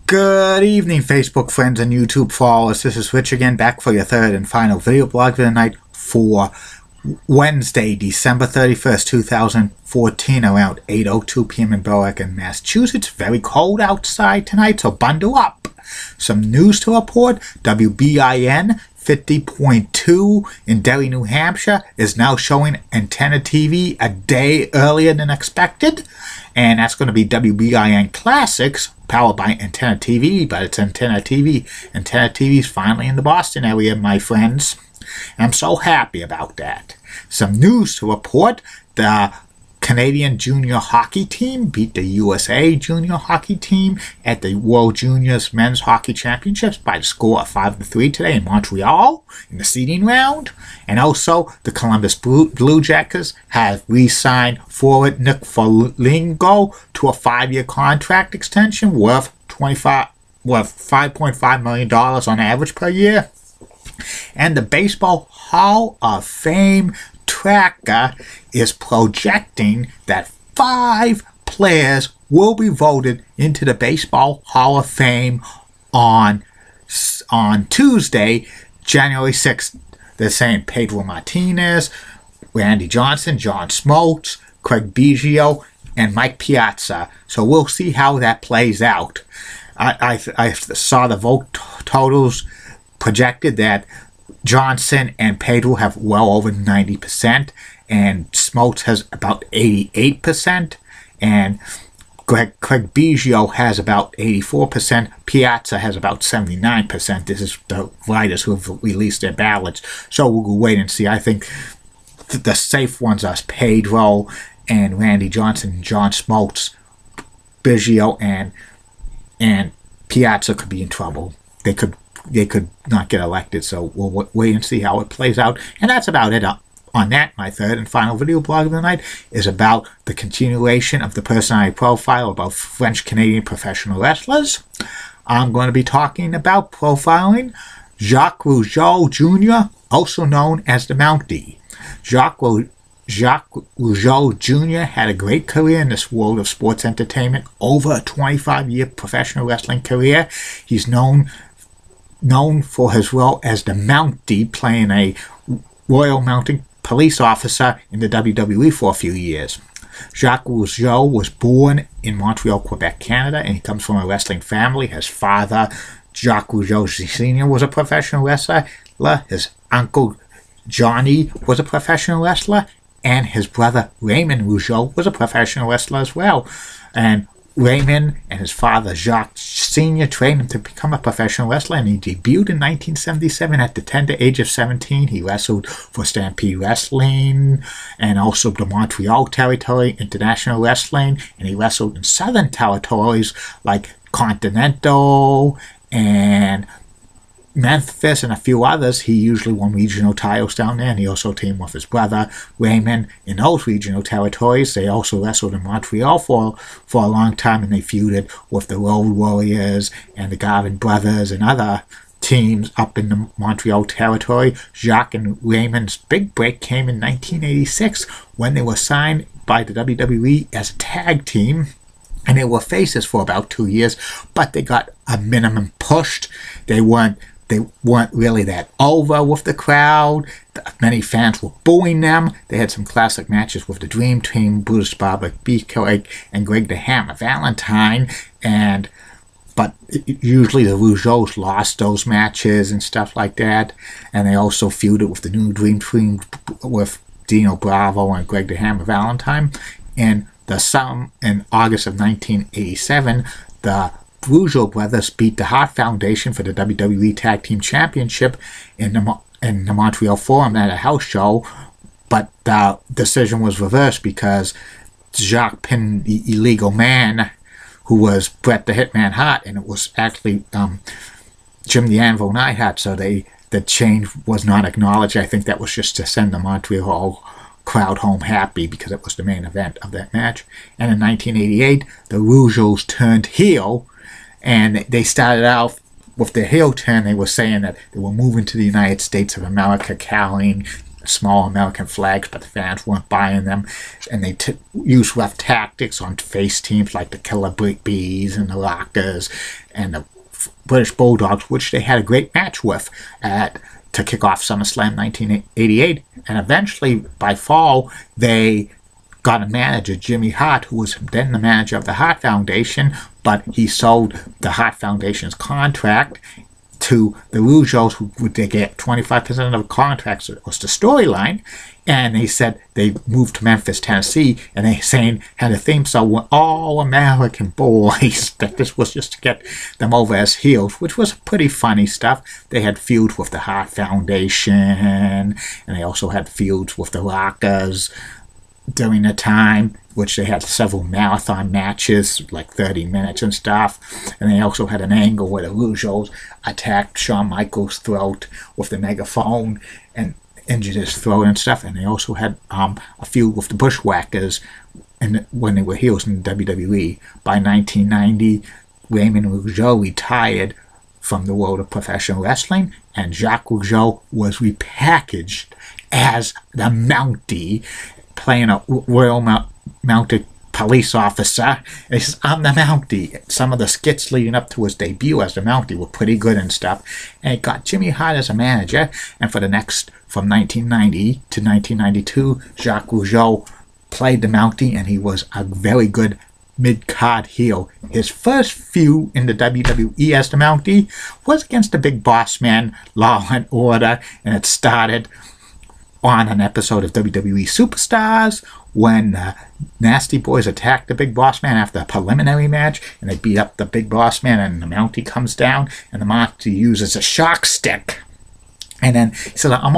Good evening, Facebook friends and YouTube followers. This is Rich again, back for your third and final video blog of the night for Wednesday, December 31st, 2014, around 8:02 p.m. in Berwick, Massachusetts. Very cold outside tonight, so bundle up. Some news to report. WBIN 50.2 in Derry, New Hampshire is now showing antenna TV a day earlier than expected. And that's going to be WBIN Classics, powered by Antenna TV, but it's Antenna TV. Antenna TV is finally in the Boston area, my friends. And I'm so happy about that. Some news to report. The Canadian junior hockey team beat the USA junior hockey team at the World Juniors Men's Hockey Championships by the score of 5-3 today in Montreal in the seeding round. And also, the Columbus Blue Jackets have re-signed forward Nick Foligno to a 5-year contract extension worth $5.5 million on average per year. And the Baseball Hall of Fame tracker is projecting that 5 players will be voted into the Baseball Hall of Fame on Tuesday, January 6th. They're saying Pedro Martinez, Randy Johnson, John Smoltz, Craig Biggio, and Mike Piazza. So we'll see how that plays out. I saw the vote totals projected that Johnson and Pedro have well over 90%, and Smoltz has about 88%, and Craig Biggio has about 84%, Piazza has about 79%. This is the writers who have released their ballots, so we'll wait and see. I think the safe ones are Pedro and Randy Johnson and John Smoltz. Biggio and Piazza could be in trouble. They could not get elected, so we'll wait and see how it plays out. And that's about it on that. My third and final video blog of the night is about the continuation of the personality profile about French-Canadian professional wrestlers. I'm going to be talking about profiling Jacques Rougeau Jr., also known as the Mountie. Jacques Rougeau Jr. had a great career in this world of sports entertainment, over a 25-year professional wrestling career. He's known for his role as the Mountie, playing a Royal Mounted Police officer in the WWE for a few years. Jacques Rougeau was born in Montreal, Quebec, Canada, and he comes from a wrestling family. His father, Jacques Rougeau Sr., was a professional wrestler. His uncle, Johnny, was a professional wrestler, and his brother, Raymond Rougeau, was a professional wrestler as well. And Raymond and his father, Jacques Sr., trained him to become a professional wrestler, and he debuted in 1977 at the tender age of 17. He wrestled for Stampede Wrestling and also the Montreal Territory International Wrestling, and he wrestled in Southern territories like Continental and Memphis and a few others. He usually won regional titles down there, and he also teamed with his brother Raymond in those regional territories. They also wrestled in Montreal for a long time, and they feuded with the Road Warriors and the Garvin Brothers and other teams up in the Montreal territory. Jacques and Raymond's big break came in 1986 when they were signed by the WWE as a tag team. And they were faces for about 2 years, but they got a minimum pushed. They weren't really that over with the crowd. Many fans were booing them. They had some classic matches with the Dream Team, Brutus Barber, Beefcake, and Greg the Hammer Valentine. But usually the Rougeaus lost those matches and stuff like that. And they also feuded with the new Dream Team with Dino Bravo and Greg the Hammer Valentine. In August of 1987, the Rougeau brothers beat the Hart Foundation for the WWE Tag Team Championship in the Montreal Forum at a house show, but the decision was reversed because Jacques pinned the illegal man, who was Bret the Hitman Hart, and it was actually Jim the Anvil Neidhart, so the change was not acknowledged. I think that was just to send the Montreal crowd home happy because it was the main event of that match. And in 1988, the Rougeaus turned heel, and they started out with their heel turn. They were saying that they were moving to the United States of America, carrying small American flags, but the fans weren't buying them, and they used rough tactics on face teams like the Killer Bees and the Lockers and the British Bulldogs, which they had a great match with to kick off SummerSlam 1988. And eventually, by fall, they got a manager, Jimmy Hart, who was then the manager of the Hart Foundation, but he sold the Hart Foundation's contract to the Rougeaus, who would get 25% of the contracts, was the storyline. And they said they moved to Memphis, Tennessee, and they had a theme song with All American Boys, that this was just to get them over as heels, which was pretty funny stuff. They had feuds with the Hart Foundation, and they also had feuds with the Rockers during the time, which they had several marathon matches, like 30 minutes and stuff. And they also had an angle where the Rougeaus attacked Shawn Michaels' throat with the megaphone and injured his throat and stuff. And they also had a feud with the Bushwhackers when they were heels in the WWE. By 1990, Raymond Rougeau retired from the world of professional wrestling, and Jacques Rougeau was repackaged as the Mountie, playing a Royal Mounted police officer. He says, I'm the Mountie. Some of the skits leading up to his debut as the Mountie were pretty good and stuff. And it got Jimmy Hart as a manager. And for the next, from 1990 to 1992, Jacques Rougeau played the Mountie, and he was a very good mid-card heel. His first feud in the WWE as the Mountie was against the Big Boss Man, Law and Order, and it started on an episode of WWE Superstars when the Nasty Boys attacked the Big Boss Man after a preliminary match, and they beat up the Big Boss Man, and the Mountie comes down, and the Mountie uses a shock stick. And then he said, I'm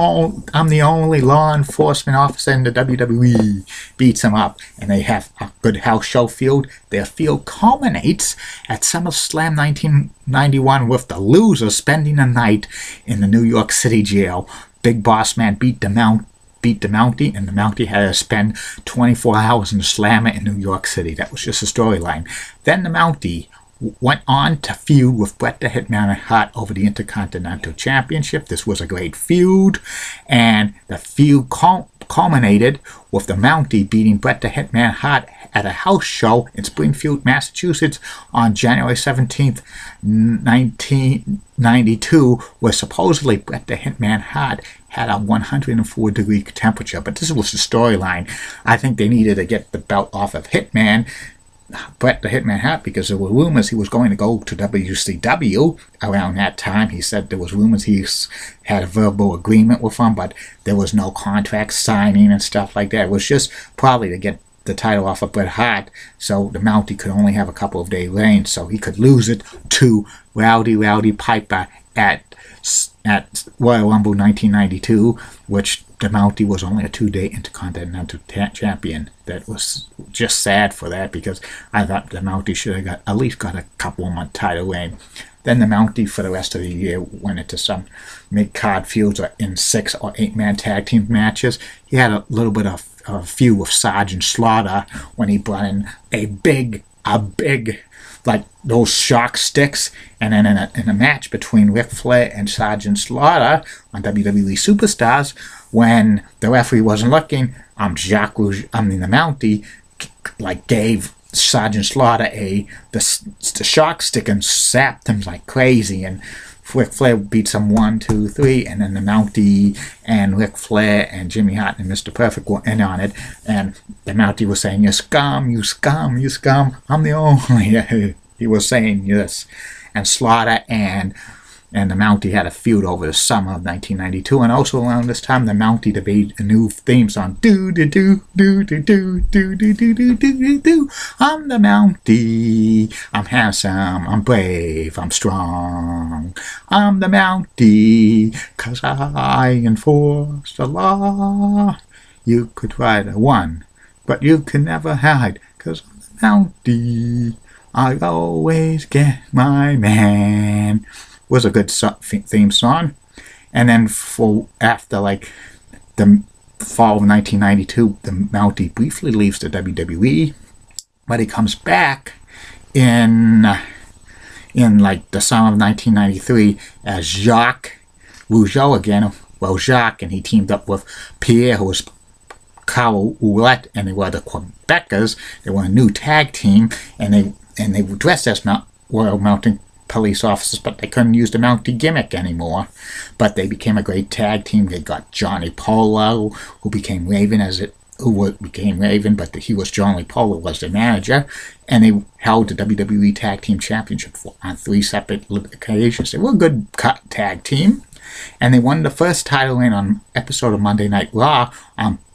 the only law enforcement officer in the WWE. Beats him up, and they have a good house show feud. Their feud culminates at SummerSlam 1991 with the loser spending the night in the New York City jail. Big Boss Man beat the Mountie, and the Mountie had to spend 24 hours in the Slammer in New York City. That was just a storyline. Then the Mountie went on to feud with Bret the Hitman Hart over the Intercontinental Championship. This was a great feud, and the feud culminated with the Mountie beating Bret the Hitman Hart at a house show in Springfield, Massachusetts on January 17th, 1992, where supposedly Bret the Hitman Hart had a 104-degree temperature. But this was the storyline. I think they needed to get the belt off of Bret the Hitman Hart, because there were rumors he was going to go to WCW around that time. He said there was rumors he had a verbal agreement with him, but there was no contract signing and stuff like that. It was just probably to get the title off of Bret Hart, so the Mountie could only have a couple of day reign, so he could lose it to Rowdy Piper at Royal Rumble 1992, which the Mountie was only a 2-day Intercontinental Champion. That was just sad for that, because I thought the Mountie should have at least got a couple of month title reign. Then the Mountie for the rest of the year went into some mid-card feuds in 6 or 8-man tag team matches. He had a little bit of a feud with Sergeant Slaughter when he brought in a big, like those shock sticks, and then in a match between Ric Flair and Sergeant Slaughter on WWE Superstars, when the referee wasn't looking, the Mountie, like gave Sergeant Slaughter the shock stick and sapped him like crazy, and Ric Flair beats him 1, 2, 3, and then the Mountie and Ric Flair and Jimmy Hart and Mr. Perfect were in on it, and the Mountie was saying, you scum, you scum, you scum, I'm the only, he was saying this, and Slaughter and the Mountie had a feud over the summer of 1992, and also around this time the Mountie debuted a new theme song, do do do do do do do do do do do do. I'm the Mountie, I'm handsome, I'm brave, I'm strong. I'm the Mountie, 'cause I enforce the law. You could ride a one, but you can never hide, 'cause I'm the Mountie. I always get my man. Was a good theme song. And then after like the fall of 1992, the Mountie briefly leaves the WWE, but he comes back in like the summer of 1993 as Jacques Rougeau again, well, Jacques, and he teamed up with Pierre, who was Carl Ouellette, and they were the Quebecers. They were a new tag team, and they were dressed as Royal Mounted Police officers, but they couldn't use the mountie gimmick anymore. But they became a great tag team. They got Johnny Polo, who became Raven but he was Johnny Polo was the manager, and they held the WWE Tag Team Championship on 3 separate occasions. They were a good tag team, and they won the first title in on episode of Monday Night Raw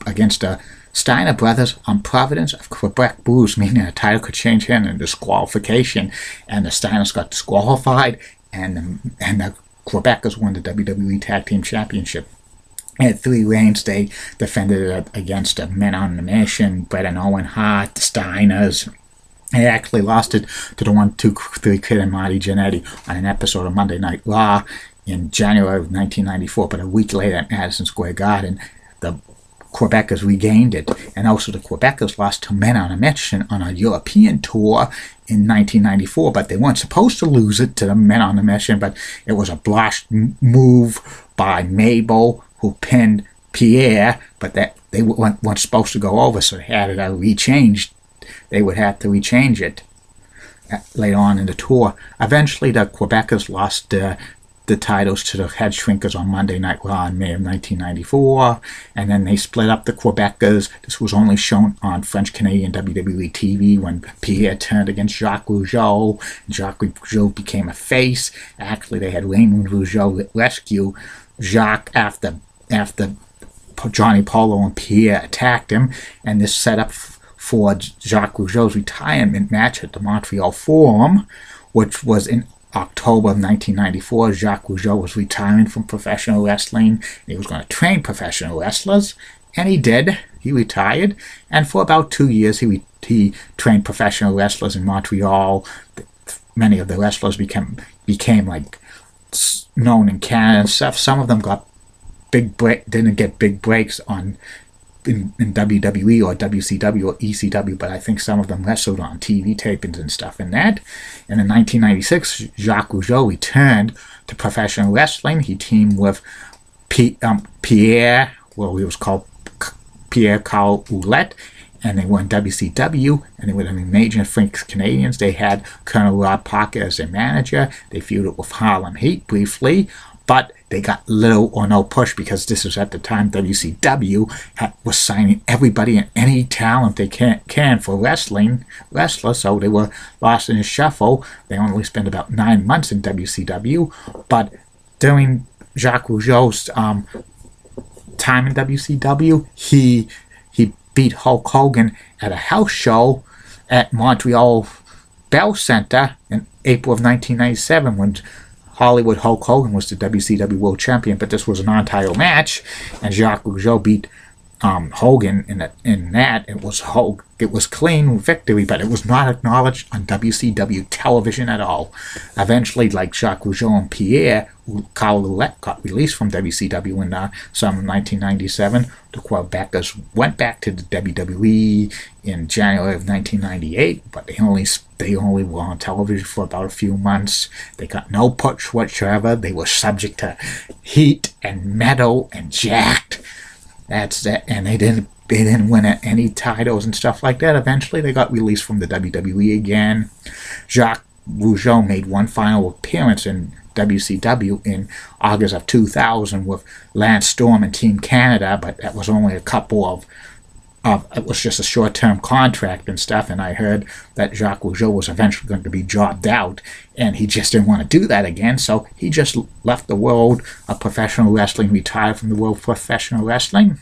against the Steiner brothers on Providence of Quebec Blues, meaning the title could change in a disqualification, and the Steiners got disqualified, and the Quebecers won the WWE Tag Team Championship. At 3 reigns, they defended it against the Men on the Mission, Bret and Owen Hart, the Steiners. They actually lost it to the 1, 2, 3 Kid and Marty Jannetty on an episode of Monday Night Raw in January of 1994, but a week later at Madison Square Garden, the Quebecers regained it, and also the Quebecers lost to Men on a Mission on a European tour in 1994, but they weren't supposed to lose it to the Men on a Mission, but it was a blast move by Mabel, who pinned Pierre, but that they weren't supposed to go over, so they had it rechanged. They would have to rechange it later on in the tour. Eventually, the Quebecers lost the titles to the Head Shrinkers on Monday Night Raw in May of 1994, and then they split up the Quebecers. This was only shown on French-Canadian WWE TV when Pierre turned against Jacques Rougeau, and Jacques Rougeau became a face. Actually, they had Raymond Rougeau rescue Jacques after Johnny Polo and Pierre attacked him, and this set up for Jacques Rougeau's retirement match at the Montreal Forum, which was in October of 1994. Jacques Rougeau was retiring from professional wrestling. He was going to train professional wrestlers, and he did. He retired, and for about 2 years he trained professional wrestlers in Montreal. Many of the wrestlers became like known in Canada and stuff. Some of them got didn't get big breaks in WWE or WCW or ECW, but I think some of them wrestled on TV tapings and stuff in that. And in 1996, Jacques Rougeau returned to professional wrestling. He teamed with Pierre, well, he was called Pierre Carl Ouellette, and they were in WCW, and they were the major French Canadians. They had Colonel Rob Parker as their manager. They feuded with Harlem Heat briefly, but they got little or no push because this was at the time WCW was signing everybody and any talent they can for wrestlers, so they were lost in the shuffle. They only spent about 9 months in WCW, but during Jacques Rougeau's time in WCW, he beat Hulk Hogan at a house show at Montreal Bell Center in April of 1997 when Hollywood Hulk Hogan was the WCW World Champion, but this was a non-title match, and Jacques Rougeau beat Hogan in that. It was clean victory, but it was not acknowledged on WCW television at all. Eventually, like Jacques Rougeau and Pierre, Carl Ouellette got released from WCW in summer of 1997. The Quebecers went back to the WWE in January of 1998, but they only were on television for about a few months. They got no push whatsoever. They were subject to heat and metal and jacked. That's it, and they didn't win any titles and stuff like that. Eventually, they got released from the WWE again. Jacques Rougeau made one final appearance in WCW in August of 2000 with Lance Storm and Team Canada, but that was only a couple of it was just a short-term contract and stuff, and I heard that Jacques Rougeau was eventually going to be jobbed out, and he just didn't want to do that again, so he just left the world of professional wrestling, retired from the world of professional wrestling,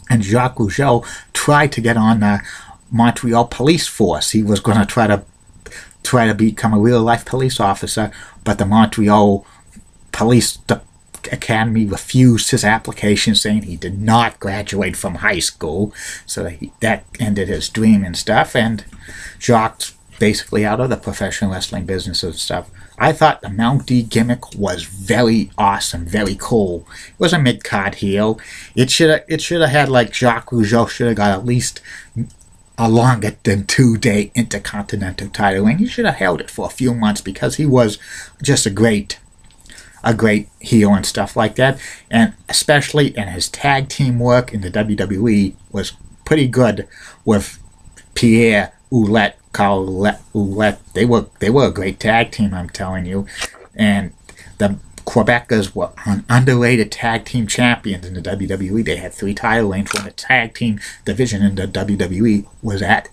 and Jacques Rougeau tried to get on the Montreal police force. He was going to try to become a real-life police officer, but the Montreal Police Academy refused his application, saying he did not graduate from high school, so that ended his dream and stuff, and Jacques basically out of the professional wrestling business and stuff. I thought the mountie gimmick was very awesome, very cool. It was a mid-card heel. It should have had, like, Jacques Rougeau should have got at least a longer than 2-day Intercontinental title, and he should have held it for a few months because he was just a great a great heel and stuff like that. And especially in his tag team work in the WWE was pretty good with Pierre Ouellette, Carl Ouellette. They were a great tag team, I'm telling you. And the Quebecers were an underrated tag team champions in the WWE. They had 3 title reigns when the tag team division in the WWE was at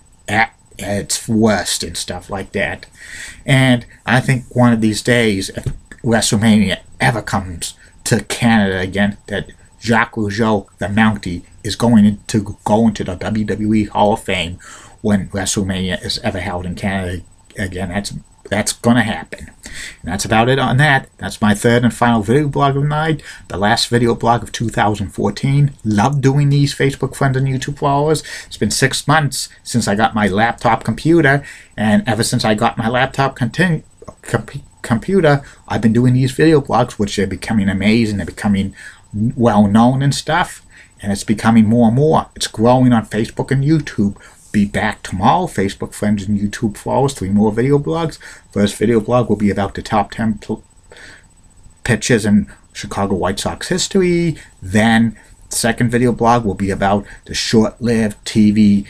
its worst and stuff like that. And I think one of these days, if WrestleMania ever comes to Canada again, that Jacques Rougeau, the mountie, is going to go into the WWE Hall of Fame when WrestleMania is ever held in Canada again. That's gonna happen. And that's about it on that. That's my third and final video blog of the night. The last video blog of 2014. Love doing these, Facebook friends and YouTube followers. It's been 6 months since I got my laptop computer, and ever since I got my laptop computer, I've been doing these video blogs, which are becoming amazing. They're becoming well known and stuff, and it's becoming more and more. It's growing on Facebook and YouTube. Be back tomorrow, Facebook friends and YouTube followers. 3 more video blogs. First video blog will be about the top 10 pitchers in Chicago White Sox history. Then second video blog will be about the short-lived TV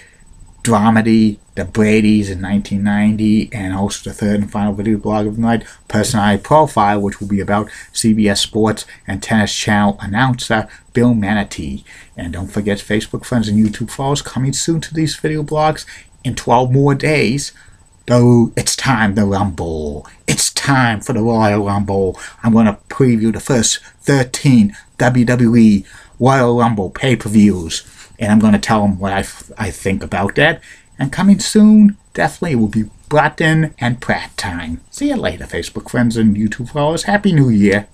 dramedy The Brady's in 1990, and also the third and final video blog of the night, Personality Profile, which will be about CBS Sports and Tennis Channel announcer Bill Manatee. And don't forget, Facebook friends and YouTube followers, coming soon to these video blogs in 12 more days. Though it's time to rumble. It's time for the Royal Rumble. I'm going to preview the first 13 WWE Royal Rumble pay-per-views, and I'm going to tell them what I think about that. And coming soon, definitely will be Bratton and Pratt time. See you later, Facebook friends and YouTube followers. Happy New Year.